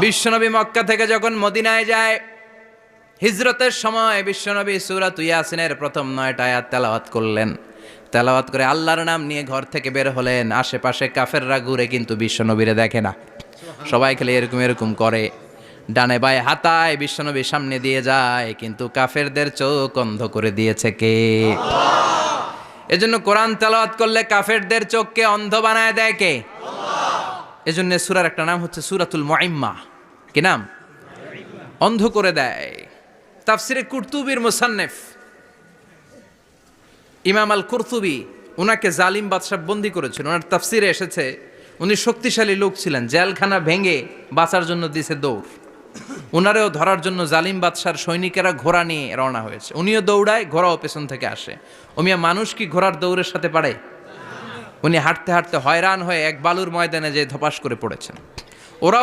বিশ্বনবী মক্কা থেকে যখন মদিনায় যায়, হিজরতের সময় বিশ্বনবী সূরাত ইয়াসিনের প্রথম 9টা আয়াত তেলাওয়াত করলেন। তেলাওয়াত করে আল্লাহর নাম নিয়ে ঘর থেকে বের হলেন। আশেপাশে কাফেররা ঘুরে কিন্তু বিশ্বনবীরে দেখে না, সবাই খেলে এরকম এরকম করে, ডানে বায়ে হাতায় বিশ্বনবীর সামনে দিয়ে যায়, কিন্তু কাফেরদের চোখ অন্ধ করে দিয়েছে কে? এজন্য কোরআন তেলাওয়াত করলে কাফেরদের চোখকে অন্ধ বানায় দেয় কে? এজন্য সূরার একটা নাম হচ্ছে সূরাতুল মুইম্মা। কি নাম? অন্ধ করে দেয়। তাফসিরে কুরতুবির মুসান্নিফ ইমাম আল কুরতুবি, ওনাকে জালিম বাদশা বন্দী করেছিল। ওনার তাফসিরে এসেছে উনি শক্তিশালী লোক ছিলেন, জেলখানা ভেঙে বাঁচার জন্য দিছে দৌড়। ওনারেও ধরার জন্য জালিম বাদশার সৈনিকেরা ঘোড়া নিয়ে রওনা হয়েছে। উনিও দৌড়ায়, ঘোড়াও পেছন থেকে আসে। ওমিয়া মানুষ কি ঘোড়ার দৌড়ের সাথে পারে? উনি হাঁটতে হাঁটতে হয়রান হয়ে এক বালুর ময়দানে যেয়ে ধপাস করে পড়েছেন।